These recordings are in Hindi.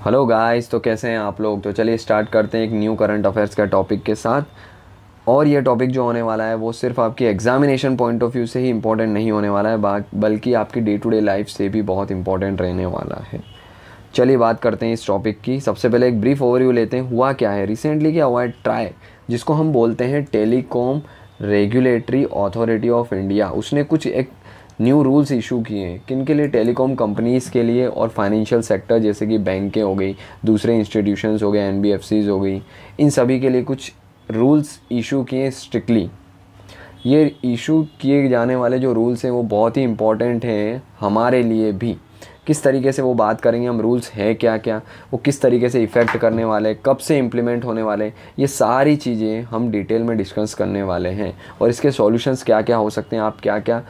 हेलो गाइस, तो कैसे हैं आप लोग। तो चलिए स्टार्ट करते हैं एक न्यू करंट अफेयर्स का टॉपिक के साथ। और ये टॉपिक जो होने वाला है वो सिर्फ आपकी एग्जामिनेशन पॉइंट ऑफ व्यू से ही इम्पोर्टेंट नहीं होने वाला है, बल्कि आपकी डे टू डे लाइफ से भी बहुत इंपॉर्टेंट रहने वाला है। चलिए बात करते हैं इस टॉपिक की। सबसे पहले एक ब्रीफ ओवरव्यू लेते हैं। हुआ क्या है, रिसेंटली क्या हुआ है, ट्राई जिसको हम बोलते हैं telecom regulatory authority of India, उसने कुछ एक न्यू रूल्स इशू किए हैं। किन के लिए, टेलीकॉम कंपनीज़ के लिए और फाइनेंशियल सेक्टर जैसे कि बैंकें हो गई, दूसरे इंस्टीट्यूशंस हो गए, एनबीएफसीज हो गई, इन सभी के लिए कुछ रूल्स इशू किए स्ट्रिक्टली। ये इशू किए जाने वाले जो रूल्स हैं वो बहुत ही इम्पॉर्टेंट हैं हमारे लिए भी। किस तरीके से वो बात करेंगे हम, रूल्स हैं क्या क्या, वो किस तरीके से इफ़ेक्ट करने वाले, कब से इम्प्लीमेंट होने वाले, ये सारी चीज़ें हम डिटेल में डिस्कस करने वाले हैं। और इसके सॉल्यूशंस क्या क्या हो सकते हैं, आप क्या क्या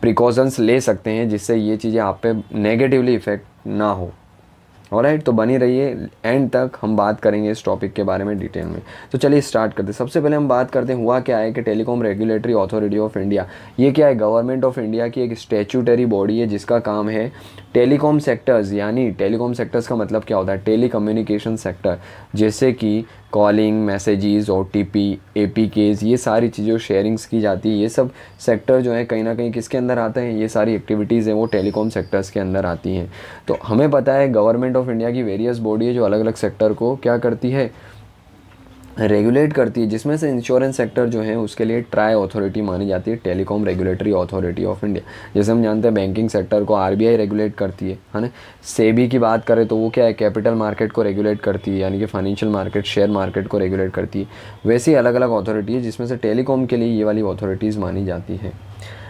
प्रिकॉशंस ले सकते हैं जिससे ये चीज़ें आप पे नेगेटिवली इफ़ेक्ट ना हो। ऑलराइट, तो बनी रहिए, एंड तक हम बात करेंगे इस टॉपिक के बारे में डिटेल में। तो चलिए स्टार्ट करते हैं। सबसे पहले हम बात करते हैं हुआ क्या है कि telecom regulatory authority of India, ये क्या है, गवर्नमेंट ऑफ इंडिया की एक स्टैट्यूटरी बॉडी है जिसका काम है टेलीकॉम सेक्टर्स, यानी टेलीकॉम सेक्टर्स का मतलब क्या होता है, टेली कम्युनिकेशन सेक्टर, जैसे कि कॉलिंग, मैसेजेस, ओटीपी, एपीकेज, ये सारी चीज़ें शेयरिंग्स की जाती है। ये सब सेक्टर जो है कहीं ना कहीं किसके अंदर आते हैं, ये सारी एक्टिविटीज़ हैं वो टेलीकॉम सेक्टर्स के अंदर आती हैं। तो हमें पता है गवर्नमेंट ऑफ इंडिया की वेरियस बॉडी है जो अलग अलग सेक्टर को क्या करती है, रेगुलेट करती है, जिसमें से इंश्योरेंस सेक्टर जो है उसके लिए ट्राई अथॉरिटी मानी जाती है, telecom regulatory authority of India. जैसे हम जानते हैं बैंकिंग सेक्टर को आरबीआई रेगुलेट करती है ना। सेबी की बात करें तो वो क्या है, कैपिटल मार्केट को रेगुलेट करती है, यानी कि फाइनेंशियल मार्केट, शेयर मार्केट को रेगुलेट करती है। वैसे ही अलग अलग अथॉरिटी है जिसमें से टेलीकॉम के लिए ये वाली अथॉरिटीज़ मानी जाती है।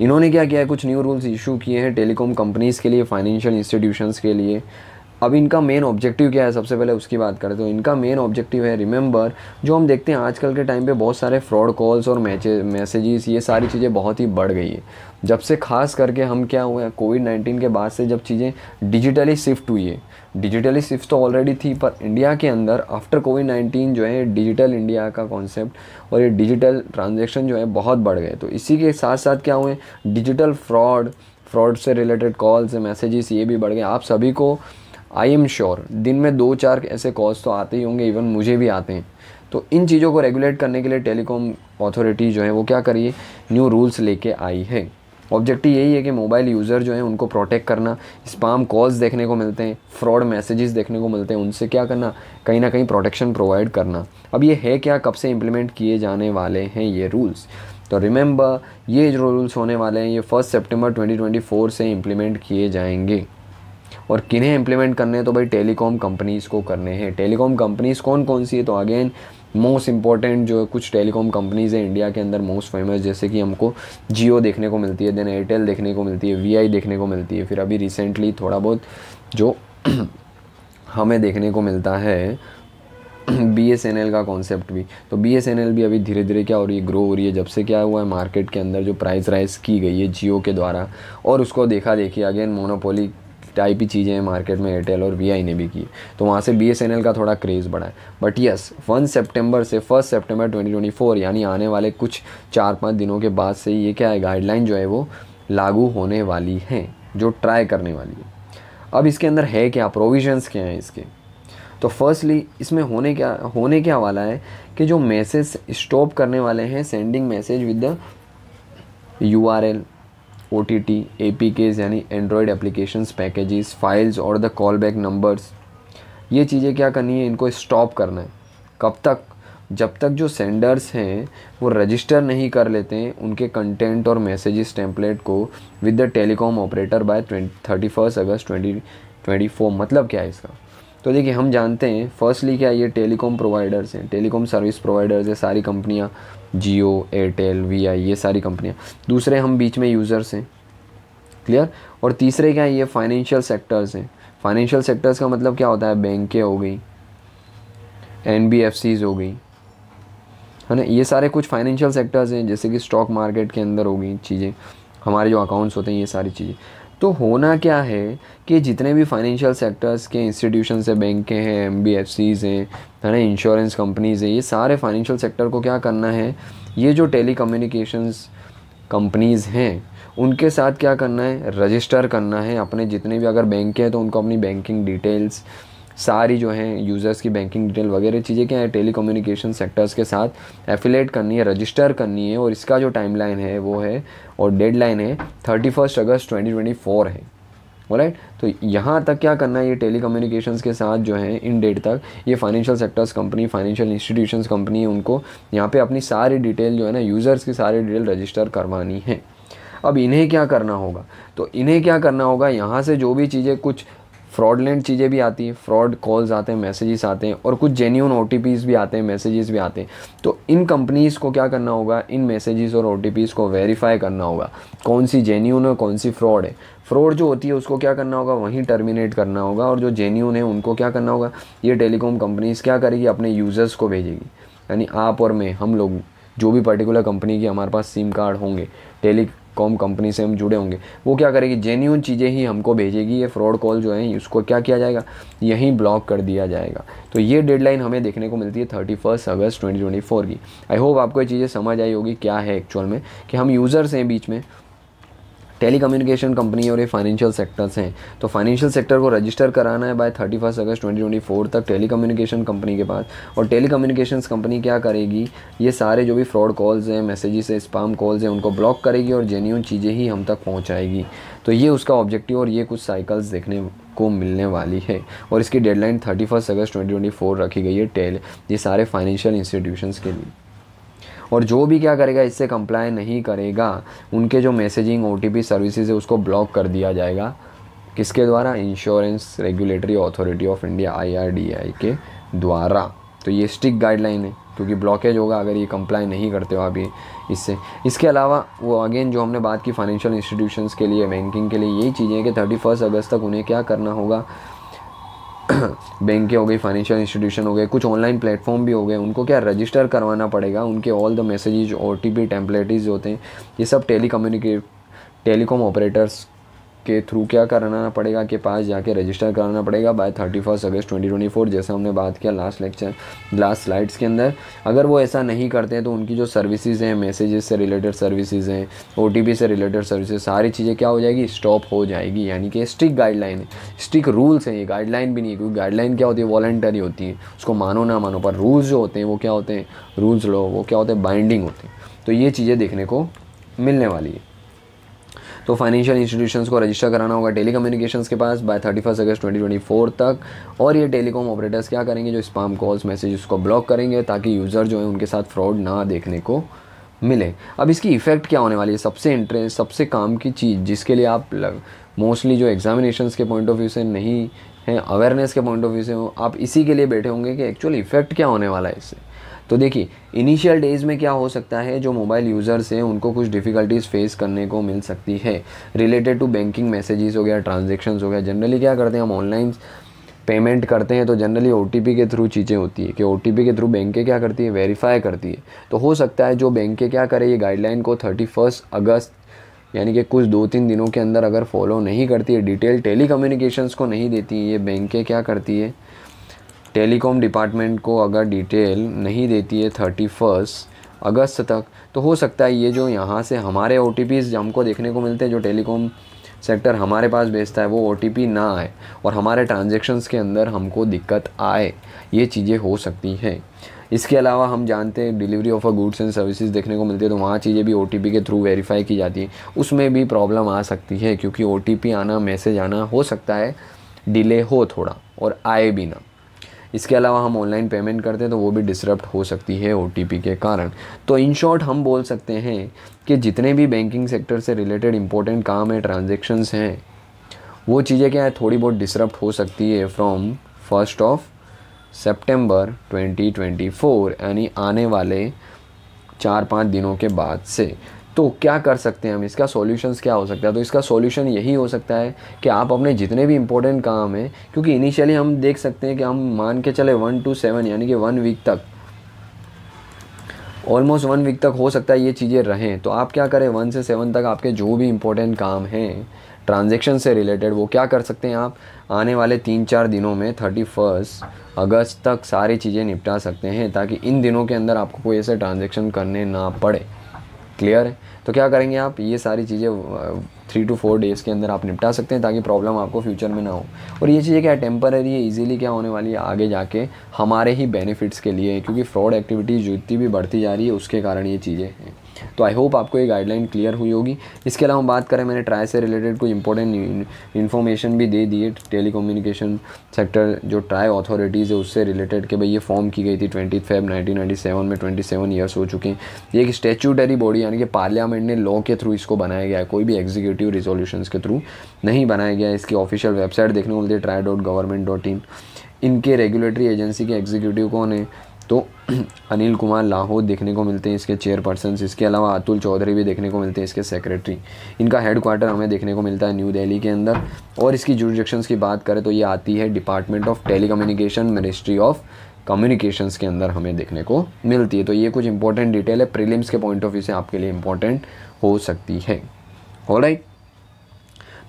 इन्होंने क्या किया है, कुछ न्यू रूल्स इशू किए हैं टेलीकॉम कंपनीज़ के लिए, फाइनेंशियल इंस्टीट्यूशंस के लिए। अब इनका मेन ऑब्जेक्टिव क्या है, सबसे पहले उसकी बात करें तो इनका मेन ऑब्जेक्टिव है, रिमेंबर, जो हम देखते हैं आजकल के टाइम पे बहुत सारे फ्रॉड कॉल्स और मैसेजेस, ये सारी चीज़ें बहुत ही बढ़ गई है। जब से खास करके हम क्या हुआ है, कोविड-19 के बाद से जब चीज़ें डिजिटली शिफ्ट हुई है, डिजिटली शिफ्ट तो ऑलरेडी थी पर इंडिया के अंदर आफ्टर कोविड-19 जो है डिजिटल इंडिया का कॉन्सेप्ट और ये डिजिटल ट्रांजेक्शन जो है बहुत बढ़ गए। तो इसी के साथ साथ क्या हुए, डिजिटल फ्रॉड से रिलेटेड कॉल्स, मैसेजेस ये भी बढ़ गए। आप सभी को आई एम श्योर दिन में 2-4 ऐसे कॉल्स तो आते ही होंगे, इवन मुझे भी आते हैं। तो इन चीज़ों को रेगुलेट करने के लिए टेलीकॉम अथॉरिटी जो है वो क्या करिए, न्यू रूल्स लेके आई है। ऑब्जेक्टिव यही है कि मोबाइल यूज़र जो है उनको प्रोटेक्ट करना, स्पैम कॉल्स देखने को मिलते हैं, फ्रॉड मैसेजेस देखने को मिलते हैं, उनसे क्या करना, कहीं ना कहीं प्रोटेक्शन प्रोवाइड करना। अब ये है क्या, कब से इम्प्लीमेंट किए जाने वाले हैं ये रूल्स, तो रिमेंबर ये जो रूल्स होने वाले हैं ये 1 सितंबर 2024 से इम्प्लीमेंट किए जाएंगे। और किन्हें इम्प्लीमेंट करने हैं, तो भाई टेलीकॉम कंपनीज़ को करने हैं। टेलीकॉम कंपनीज़ कौन कौन सी है, तो अगेन मोस्ट इंपॉर्टेंट जो कुछ टेलीकॉम कंपनीज़ हैं इंडिया के अंदर मोस्ट फेमस, जैसे कि हमको जियो देखने को मिलती है, देन एयरटेल देखने को मिलती है, वीआई देखने को मिलती है, फिर अभी रिसेंटली थोड़ा बहुत जो हमें देखने को मिलता है बीएसएनएल का कॉन्सेप्ट भी। तो बीएसएनएल भी अभी धीरे धीरे क्या हो रही है, ग्रो हो रही है। जब से क्या हुआ है, मार्केट के अंदर जो प्राइस राइज की गई है जियो के द्वारा, और उसको देखा देखी अगेन मोनोपोली टाइप ही चीज़ें हैं मार्केट में, एयरटेल और वीआई ने भी की, तो वहाँ से बीएसएनएल का थोड़ा क्रेज़ बढ़ा है। बट यस, 1 सितंबर से 1 सितंबर 2024 यानी आने वाले कुछ 4-5 दिनों के बाद से ये क्या है, गाइडलाइन जो है वो लागू होने वाली है, जो ट्राई करने वाली है। अब इसके अंदर है क्या, प्रोविजंस क्या हैं इसके, तो फर्स्टली इसमें होने क्या वाला है कि जो मैसेज स्टॉप करने वाले हैं, sending message with the URL, OTT, APKs यानी एंड्रॉयड एप्लीकेशंस, पैकेजेस, फाइल्स और द कॉल बैक नंबर्स, ये चीज़ें क्या करनी है, इनको स्टॉप करना है। कब तक, जब तक जो सेंडर्स हैं वो रजिस्टर नहीं कर लेते हैं उनके कंटेंट और मैसेजेस टेम्पलेट को with the telecom operator by 31 August 2024। मतलब क्या है इसका, तो देखिए हम जानते हैं फर्स्टली क्या, ये टेलीकॉम प्रोवाइडर्स हैं, टेलीकॉम सर्विस प्रोवाइडर्स है सारी कंपनियां, जियो, एयरटेल, वीआई, ये सारी कंपनियां। दूसरे हम बीच में यूज़र्स हैं, क्लियर। और तीसरे क्या है, ये फाइनेंशियल सेक्टर्स हैं। फाइनेंशियल सेक्टर्स का मतलब क्या होता है, बैंकें हो गई, एनबीएफसीज हो गई, है ना, ये सारे कुछ फाइनेंशियल सेक्टर्स हैं, जैसे कि स्टॉक मार्केट के अंदर हो गई चीज़ें, हमारे जो अकाउंट्स होते हैं, ये सारी चीज़ें। तो होना क्या है कि जितने भी फाइनेंशियल सेक्टर्स के इंस्टीट्यूशंस हैं, बैंकें हैं, एमबीएफसीज हैं, है ना, इंश्योरेंस कंपनीज़ हैं, ये सारे फाइनेंशियल सेक्टर को क्या करना है, ये जो टेली कम्युनिकेशंस कंपनीज़ हैं उनके साथ क्या करना है, रजिस्टर करना है अपने जितने भी, अगर बैंक है तो उनको अपनी बैंकिंग डिटेल्स, सारी जो है यूज़र्स की बैंकिंग डिटेल वगैरह चीज़ें क्या है टेलीकम्युनिकेशन सेक्टर्स के साथ एफिलेट करनी है, रजिस्टर करनी है। और इसका जो टाइमलाइन है वो है और डेडलाइन है 31 अगस्त 2024 है। ऑलराइट, तो यहाँ तक क्या करना है, ये टेलीकम्युनिकेशंस के साथ जो है इन डेट तक ये financial sectors company, financial institutions company है, उनको यहाँ पे अपनी सारी डिटेल जो है ना यूज़र्स की सारी डिटेल रजिस्टर करवानी है। अब इन्हें क्या करना होगा, तो इन्हें क्या करना होगा, यहाँ से जो भी चीज़ें कुछ फ्रॉडलेंट चीज़ें भी आती हैं, फ्रॉड कॉल्स आते हैं, मैसेजेस आते हैं और कुछ जेन्यून OTPs भी आते हैं, मैसेजेस भी आते हैं। तो इन कंपनीज़ को क्या करना होगा, इन मैसेजेस और OTPs को वेरीफाई करना होगा कौन सी जेन्यून है कौन सी फ्रॉड है। फ्रॉड जो होती है उसको क्या करना होगा, वहीं टर्मिनेट करना होगा, और जो जेन्यून है उनको क्या करना होगा, ये टेलीकॉम कंपनीज़ क्या करेगी, अपने यूज़र्स को भेजेगी। यानी आप और मैं, हम लोग जो भी पर्टिकुलर कंपनी की हमारे पास सिम कार्ड होंगे, टेलीकॉम कंपनी से हम जुड़े होंगे, वो क्या करेगी, जेन्यून चीज़ें ही हमको भेजेगी। ये फ्रॉड कॉल जो है उसको क्या किया जाएगा, यहीं ब्लॉक कर दिया जाएगा। तो ये डेडलाइन हमें देखने को मिलती है 31 अगस्त 2024 की। आई होप आपको ये चीज़ें समझ आई होगी क्या है एक्चुअल में, कि हम यूज़र्स हैं बीच में, टेलीकम्युनिकेशन कंपनी और ये फाइनेंशियल सेक्टर्स हैं। तो फाइनेंशियल सेक्टर को रजिस्टर कराना है बाय 31 अगस्त 2024 तक टेलीकम्युनिकेशन कंपनी के पास। और टेलीकम्युनिकेशंस कंपनी क्या करेगी, ये सारे जो भी फ्रॉड कॉल्स हैं, मैसेजेस है, स्पैम कॉल्स हैं, उनको ब्लॉक करेगी और जेन्यून चीज़ें ही हम तक पहुंचाएगी। तो ये उसका ऑब्जेक्टिव और ये कुछ साइकिल्स देखने को मिलने वाली है। और इसकी डेडलाइन 31 अगस्त 2024 रखी गई है ये सारे फाइनेंशियल इंस्टीट्यूशंस के लिए। और जो भी क्या करेगा, इससे कंप्लाई नहीं करेगा, उनके जो मैसेजिंग OTP सर्विसेज है उसको ब्लॉक कर दिया जाएगा। किसके द्वारा, insurance regulatory authority of India IRDAI के द्वारा। तो ये स्ट्रिक्ट गाइडलाइन है, क्योंकि ब्लॉकेज होगा अगर ये कंप्लाई नहीं करते हो आप ये इससे। इसके अलावा वो अगेन जो हमने बात की फाइनेंशियल इंस्टीट्यूशंस के लिए, बैंकिंग के लिए, यही चीज़ें हैं कि 31 अगस्त तक उन्हें क्या करना होगा, बैंक हो गई, फाइनेंशियल इंस्टीट्यूशन हो गए, कुछ ऑनलाइन प्लेटफॉर्म भी हो गए, उनको क्या रजिस्टर करवाना पड़ेगा। उनके all the messages, OTP templates होते हैं, ये सब टेलीकॉम ऑपरेटर्स के थ्रू क्या कराना पड़ेगा, के पास जाके रजिस्टर कराना पड़ेगा बाय 31 अगस्त 2024, जैसा हमने बात किया लास्ट स्लाइड्स के अंदर। अगर वो ऐसा नहीं करते हैं तो उनकी जो सर्विसेज हैं, मैसेजेस से रिलेटेड सर्विसेज हैं, OTP से रिलेटेड सर्विसेज, सारी चीज़ें क्या हो जाएगी, स्टॉप हो जाएगी। यानी कि स्ट्रिक्ट गाइडलाइन है, स्ट्रिक्ट रूल्स हैं, ये गाइडलाइन भी नहीं है, क्योंकि गाइडलाइन क्या होती है, वॉलंटरी होती है, उसको मानो ना मानो, पर रूल्स जो होते हैं वो क्या होते हैं, रूल्स लो वो क्या होते हैं, बाइंडिंग होते हैं। तो ये चीज़ें देखने को मिलने वाली है। तो फाइनेंशियल इंस्टीट्यूशंस को रजिस्टर कराना होगा टेलीकम्युनिकेशंस के पास बाय 31 अगस्त 2024 तक। और ये टेलीकॉम ऑपरेटर्स क्या करेंगे, जो स्पैम कॉल्स, मैसेजेस को ब्लॉक करेंगे, ताकि यूज़र जो है उनके साथ फ्रॉड ना देखने को मिले। अब इसकी इफ़ेक्ट क्या होने वाली है, सबसे काम की चीज़ जिसके लिए आप मोस्टली जो एग्जामिनेशंस के पॉइंट ऑफ व्यू से नहीं हैं, अवेयरनेस के पॉइंट ऑफ व्यू से आप इसी के लिए बैठे होंगे कि एक्चुअल इफ़ेक्ट क्या होने वाला है इससे। तो देखिए, इनिशियल डेज़ में क्या हो सकता है, जो मोबाइल यूज़र्स हैं उनको कुछ डिफ़िकल्टीज़ फेस करने को मिल सकती है रिलेटेड टू बैंकिंग मैसेजेस हो गया, ट्रांजेक्शन्स हो गया। जनरली क्या करते हैं, हम ऑनलाइन पेमेंट करते हैं तो जनरली OTP के थ्रू चीज़ें होती है, कि OTP के थ्रू बैंकें क्या करती है, वेरीफाई करती है। तो हो सकता है जो बैंकें क्या करें, ये गाइडलाइन को 31 अगस्त यानी कि कुछ 2-3 दिनों के अंदर अगर फॉलो नहीं करती है, डिटेल टेलीकम्युनिकेशंस को नहीं देती है, ये बैंकें क्या करती है, टेलीकॉम डिपार्टमेंट को अगर डिटेल नहीं देती है 31 अगस्त तक, तो हो सकता है ये जो यहाँ से हमारे OTPs हमको देखने को मिलते हैं, जो टेलीकॉम सेक्टर हमारे पास भेजता है, वो OTP ना आए और हमारे ट्रांजैक्शंस के अंदर हमको दिक्कत आए। ये चीज़ें हो सकती हैं। इसके अलावा हम जानते हैं delivery of a goods and services देखने को मिलती है, तो वहाँ चीज़ें भी OTP के थ्रू वेरीफाई की जाती है, उसमें भी प्रॉब्लम आ सकती है, क्योंकि OTP आना, मैसेज आना हो सकता है डिले हो थोड़ा और आए भी ना। इसके अलावा हम ऑनलाइन पेमेंट करते हैं तो वो भी डिसरप्ट हो सकती है OTP के कारण। तो इन शॉर्ट हम बोल सकते हैं कि जितने भी बैंकिंग सेक्टर से रिलेटेड इंपॉर्टेंट काम है, ट्रांजैक्शंस हैं, वो चीज़ें क्या है, थोड़ी बहुत डिसरप्ट हो सकती है फ्रॉम 1 सितंबर 2024, यानी आने वाले 4-5 दिनों के बाद से। तो क्या कर सकते हैं हम, इसका सॉल्यूशंस क्या हो सकता है, तो इसका सॉल्यूशन यही हो सकता है कि आप अपने जितने भी इंपॉर्टेंट काम हैं, क्योंकि इनिशियली हम देख सकते हैं कि हम मान के चले 1 to 7 यानी कि 1 वीक तक, ऑलमोस्ट 1 वीक तक हो सकता है ये चीज़ें रहें। तो आप क्या करें, 1 से 7 तक आपके जो भी इंपॉर्टेंट काम हैं ट्रांजैक्शन से रिलेटेड, वो क्या कर सकते हैं, आप आने वाले 3-4 दिनों में 31 अगस्त तक सारी चीज़ें निपटा सकते हैं, ताकि इन दिनों के अंदर आपको कोई ऐसे ट्रांजैक्शन करने ना पड़े। क्लियर है? तो क्या करेंगे आप, ये सारी चीज़ें 3 to 4 डेज़ के अंदर आप निपटा सकते हैं ताकि प्रॉब्लम आपको फ्यूचर में ना हो। और ये चीज़ें क्या है, टेम्पररी है, इजीली क्या होने वाली है आगे जाके हमारे ही बेनिफिट्स के लिए, क्योंकि फ्रॉड एक्टिविटीज़ जितनी भी बढ़ती जा रही है उसके कारण ये चीज़ें हैं। तो आई होप आपको ये गाइडलाइन क्लियर हुई होगी। इसके अलावा बात करें, मैंने ट्राई से रिलेटेड कुछ इंपॉर्टेंट इन्फॉर्मेशन भी दे दी है। टेलीकम्युनिकेशन सेक्टर जो ट्राई अथॉरिटीज़ है उससे रिलेटेड कि भाई ये फॉर्म की गई थी 20 Feb 1997 में, 27 ईयर्स हो चुके हैं। ये एक स्टैट्यूटरी बॉडी यानी कि पार्लियामेंट ने लॉ के थ्रू इसको बनाया गया है, कोई भी एग्जीक्यूटिव रिजोल्यूशंस के थ्रू नहीं बनाया गया है। इसकी ऑफिशियल वेबसाइट देखने को मिलती है try.government.in। इनके रेगुलेटरी एजेंसी के एग्जीक्यूटिव कौन है, तो अनिल कुमार लाहौद देखने को मिलते हैं इसके चेयरपर्सन। इसके अलावा अतुल चौधरी भी देखने को मिलते हैं इसके सेक्रेटरी। इनका हेडक्वार्टर हमें देखने को मिलता है न्यू दिल्ली के अंदर। और इसकी जुरिडिक्शंस की बात करें तो ये आती है department of telecommunication, ministry of communications के अंदर हमें देखने को मिलती है। तो ये कुछ इंपॉर्टेंट डिटेल है, प्रीलिम्स के पॉइंट ऑफ व्यू से आपके लिए इंपॉर्टेंट हो सकती है। ऑलराइट,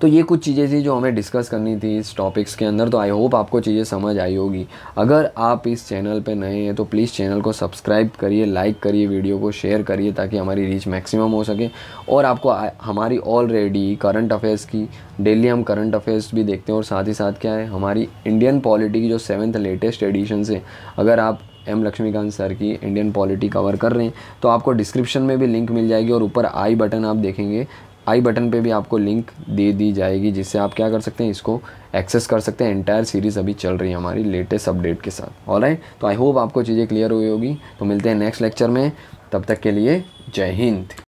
तो ये कुछ चीज़ें थी जो हमें डिस्कस करनी थी इस टॉपिक्स के अंदर। तो आई होप आपको चीज़ें समझ आई होगी। अगर आप इस चैनल पे नए हैं तो प्लीज़ चैनल को सब्सक्राइब करिए, लाइक करिए, वीडियो को शेयर करिए ताकि हमारी रीच मैक्सिमम हो सके। और आपको हमारी ऑलरेडी करंट अफेयर्स की डेली हम करंट अफेयर्स भी देखते हैं, और साथ ही साथ क्या है, हमारी इंडियन पॉलिटी की जो 7th लेटेस्ट एडिशन है, अगर आप एम लक्ष्मीकांत सर की इंडियन पॉलिटी कवर कर रहे हैं तो आपको डिस्क्रिप्शन में भी लिंक मिल जाएगी, और ऊपर आई बटन आप देखेंगे, आई बटन पे भी आपको लिंक दे दी जाएगी जिससे आप क्या कर सकते हैं, इसको एक्सेस कर सकते हैं। एंटायर सीरीज़ अभी चल रही है हमारी लेटेस्ट अपडेट के साथ। ऑलराइट, तो आई होप आपको चीज़ें क्लियर हुई होगी। तो मिलते हैं नेक्स्ट लेक्चर में, तब तक के लिए जय हिंद।